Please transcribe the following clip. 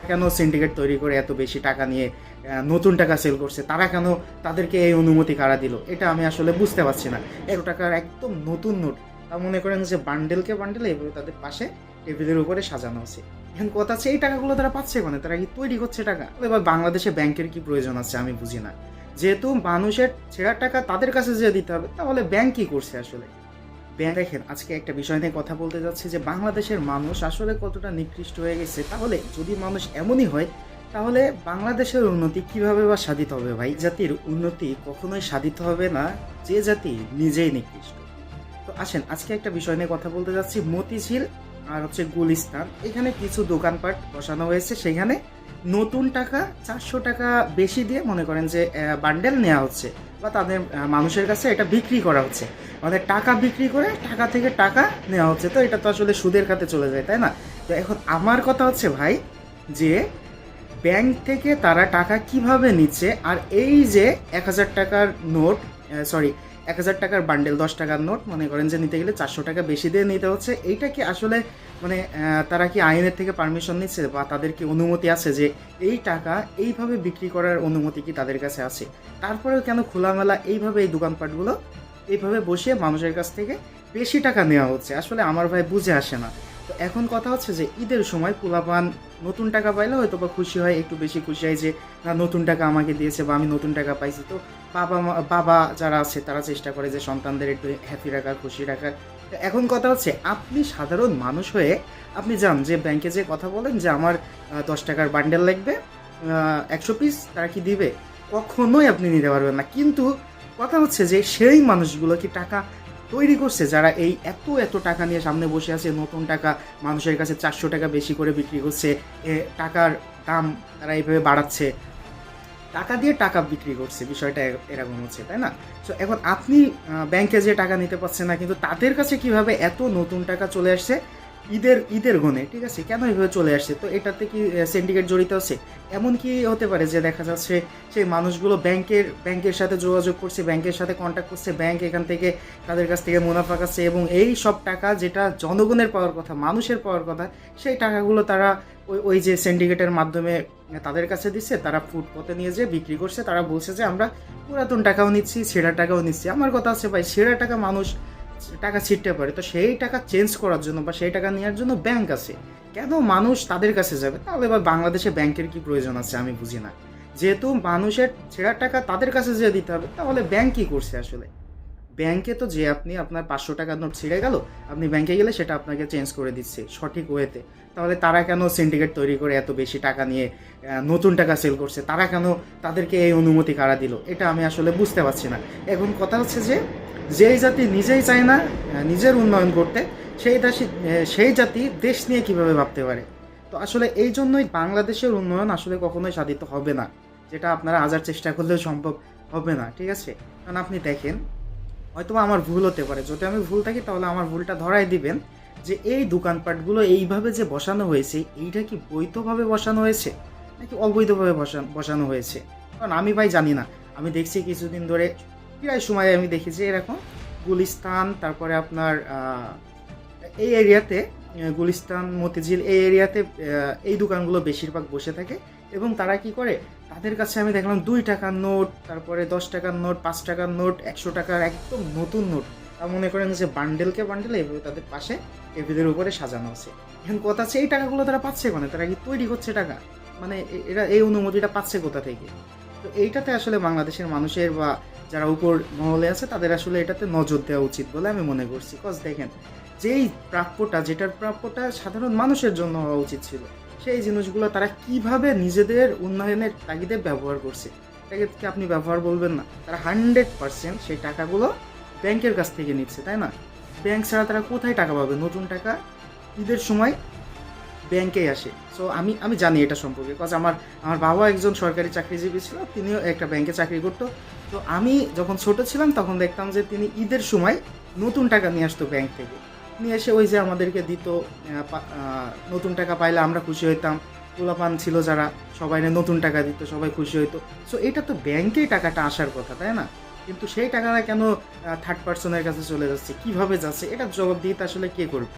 কেন সিন্ডিকেট তৈরি করে এত বেশি টাকা নিয়ে নতুন টাকা সেল করছে, তারা কেন তাদেরকে এই অনুমতি কারা দিল, এটা আমি আসলে বুঝতে পারছি না। 1 টাকার একদম নতুন নোট, তা মনে করেন যে বান্ডেলকে বান্ডেল এইভাবে তাদের পাশে টেবিলের উপরে সাজানো আছে। এখন কথা আছে এই টাকাগুলো তারা পাচ্ছে কোনে, তারা কি তৈরি করছে টাকা? এবার বাংলাদেশে ব্যাংকের কি প্রয়োজন আছে আমি বুঝি না। যেহেতু মানুষের ছেঁড়া টাকা তাদের কাছে যে দিতে হবে, তাহলে ব্যাংক কি করছে আসলে? দেখেন, আজকে একটা বিষয় নিয়ে কথা বলতে যাচ্ছি যে বাংলাদেশের মানুষ আসলে কতটা নিকৃষ্ট হয়ে গেছে। তাহলে যদি মানুষ এমনই হয়, তাহলে বাংলাদেশের উন্নতি কিভাবে বা সাধিত হবে ভাই? জাতির উন্নতি কখনোই সাধিত হবে না যে জাতি নিজেই নিকৃষ্ট। তো আসেন, আজকে একটা বিষয় নিয়ে কথা বলতে যাচ্ছি। মতিঝিল আর হচ্ছে গুলিস্তান, এখানে কিছু দোকানপাট বসানো হয়েছে। সেখানে নতুন টাকা 400 টাকা বেশি দিয়ে মনে করেন যে বান্ডেল নেওয়া হচ্ছে, বা তাদের মানুষের কাছে এটা বিক্রি করা হচ্ছে। আমাদের টাকা বিক্রি করে টাকা থেকে টাকা নেওয়া হচ্ছে। তো এটা তো আসলে সুদের খাতে চলে যায়, তাই না? তো এখন আমার কথা হচ্ছে ভাই, যে ব্যাংক থেকে তারা টাকা কিভাবে নিচ্ছে, আর এই যে 1000 টাকার নোট, সরি 1000 টাকার বান্ডেল 10 টাকার নোট মনে করেন যে নিতে গেলে 400 টাকা বেশি দিয়ে নিতে হচ্ছে, এইটা কি আসলে মানে তারা কি আইনের থেকে পারমিশন নিচ্ছে, বা তাদের কি অনুমতি আছে যে এই টাকা এইভাবে বিক্রি করার অনুমতি কি তাদের কাছে আছে? তারপরেও কেন খোলামেলা এইভাবে এই দোকানপাটগুলো এইভাবে বসিয়ে মানুষের কাছ থেকে বেশি টাকা নেওয়া হচ্ছে? আসলে আমার ভাই বুঝে আসে না। তো এখন কথা হচ্ছে যে ঈদের সময় পোলাপান নতুন টাকা পাইলে হয়তো বা খুশি হয়, একটু বেশি খুশি হয় যে না, নতুন টাকা আমাকে দিয়েছে বা আমি নতুন টাকা পাইছি। তো বাবা যারা আছে তারা চেষ্টা করে যে সন্তানদের একটু হ্যাপি রাখার, খুশি রাখার। তো এখন কথা হচ্ছে, আপনি সাধারণ মানুষ হয়ে আপনি যান যে ব্যাংকে যে কথা বলেন যে আমার 10 টাকার বান্ডেল লাগবে 100 পিস, তারা কি দিবে? কখনোই আপনি নিতে পারবেন না। কিন্তু কথা হচ্ছে যে সেই মানুষগুলো কি টাকা তৈরি করছে, যারা এই এত এত টাকা নিয়ে সামনে বসে আছে, নতুন টাকা মানুষের কাছে 400 টাকা বেশি করে বিক্রি করছে, টাকার দাম তারা এইভাবে বাড়াচ্ছে, টাকা দিয়ে টাকা বিক্রি করছে, বিষয়টা এরকম হচ্ছে, তাই না? সো এখন আপনি ব্যাংকে যে টাকা নিতে পারছেন না, কিন্তু তাদের কাছে কিভাবে এত নতুন টাকা চলে আসছে ঈদের গনে, ঠিক আছে? কেন এইভাবে চলে আসছে? তো এটাতে কি সিন্ডিকেট জড়িত আছে? এমন কি হতে পারে যে দেখা যাচ্ছে সেই মানুষগুলো ব্যাংকের সাথে যোগাযোগ করছে, ব্যাংকের সাথে কন্ট্যাক্ট করছে, ব্যাংক এখান থেকে তাদের কাছ থেকে মুনাফা খাচ্ছে, এবং এই সব টাকা যেটা জনগণের পাওয়ার কথা, মানুষের পাওয়ার কথা, সেই টাকাগুলো তারা ওই যে সিন্ডিকেটের মাধ্যমে তাদের কাছে দিচ্ছে, তারা ফুটপথে নিয়ে যেয়ে বিক্রি করছে। তারা বলছে যে আমরা পুরাতন টাকাও নিচ্ছি, ছেঁড়া টাকাও নিচ্ছি। আমার কথা আছে ভাই, ছেঁড়া টাকা মানুষ টাকা ছিটতে পারে, তো সেই টাকা চেঞ্জ করার জন্য বা সেই টাকা নেওয়ার জন্য ব্যাংক আছে, কেন মানুষ তাদের কাছে যাবে? তাহলে এবার বাংলাদেশে ব্যাংকের কি প্রয়োজন আছে আমি বুঝি না। যেহেতু মানুষের ছেঁড়া টাকা তাদের কাছে যে দিতে হবে, তাহলে ব্যাংক কি করছে আসলে? ব্যাংকে তো যে আপনি আপনার 500 টাকার নোট ছিঁড়ে গেল, আপনি ব্যাংকে গেলে সেটা আপনাকে চেঞ্জ করে দিচ্ছে সঠিক ওয়েতে। তাহলে তারা কেন সিন্ডিকেট তৈরি করে এত বেশি টাকা নিয়ে নতুন টাকা সেল করছে, তারা কেন তাদেরকে এই অনুমতি কারা দিল, এটা আমি আসলে বুঝতে পারছি না। এখন কথা হচ্ছে যে যেই জাতি নিজেই চায় না নিজের উন্নয়ন করতে, সেই জাতি দেশ নিয়ে কিভাবে ভাবতে পারে? তো আসলে এই জন্যই বাংলাদেশের উন্নয়ন আসলে কখনোই সাধিত হবে না, যেটা আপনারা হাজার চেষ্টা করলেও সম্ভব হবে না, ঠিক আছে? কারণ আপনি দেখেন, হয়তো আমার ভুল হতে পারে, যদি আমি ভুল থাকি তাহলে আমার ভুলটা ধরাই দিবেন, যে এই দোকানপাটগুলো এইভাবে যে বসানো হয়েছে, এইটা কি বৈধভাবে বসানো হয়েছে নাকি অবৈধভাবে বসানো হয়েছে? কারণ আমি ভাই জানি না। আমি দেখছি কিছুদিন ধরে প্রায় সময় আমি দেখি যে এরকম গুলিস্তান, তারপরে আপনার এই এরিয়াতে গুলিস্তান, মতিঝিল এই এরিয়াতে এই দোকানগুলো বেশিরভাগ বসে থাকে। এবং তারা কি করে, তাদের কাছে আমি দেখলাম 2 টাকার নোট, তারপরে 10 টাকার নোট, 5 টাকার নোট, 100 টাকার একদম নতুন নোট, তা মনে করেন যে বান্ডেলকে বান্ডেল এভাবে তাদের পাশে টেবিলের উপরে সাজানো আছে। এখন কথা আছে এই টাকাগুলো তারা পাচ্ছে কোনে, তারা কি তৈরি করছে টাকা? মানে এরা এই অনুমতিটা পাচ্ছে কোথা থেকে? তো এইটাতে আসলে বাংলাদেশের মানুষের বা যারা উপর মহলে আছে তাদের আসলে এটাতে নজর দেওয়া উচিত বলে আমি মনে করছি। কজ দেখেন, যেটার প্রাপ্যটা সাধারণ মানুষের জন্য হওয়া উচিত ছিল, সেই জিনিসগুলো তারা কিভাবে নিজেদের উন্নয়নের তাগিদে ব্যবহার করছে, এটাকে কি আপনি ব্যবহার বলবেন না? তারা 100% সেই টাকাগুলো ব্যাংকের কাছ থেকে নিচ্ছে, তাই না? ব্যাংক ছাড়া তারা কোথায় টাকা পাবে? নতুন টাকা ঈদের সময় ব্যাংকেই আসে। সো আমি জানি এটা সম্পর্কে, কজ আমার বাবা একজন সরকারি চাকরিজীবী ছিল, তিনিও একটা ব্যাংকে চাকরি করতো। তো আমি যখন ছোট ছিলাম তখন দেখতাম যে তিনি ঈদের সময় নতুন টাকা নিয়ে আসতো ব্যাংক থেকে, নিয়ে এসে ওই যে আমাদেরকে দিত। নতুন টাকা পাইলে আমরা খুশি হইতাম, পোলাপান ছিল যারা, সবাই নতুন টাকা দিত, সবাই খুশি হইতো। সো এটা তো ব্যাংকেই টাকাটা আসার কথা, তাই না? কিন্তু সেই টাকাটা কেন থার্ড পার্সনের কাছে চলে যাচ্ছে, কিভাবে যাচ্ছে, এটা জবাব দিতে আসলে কে করবে?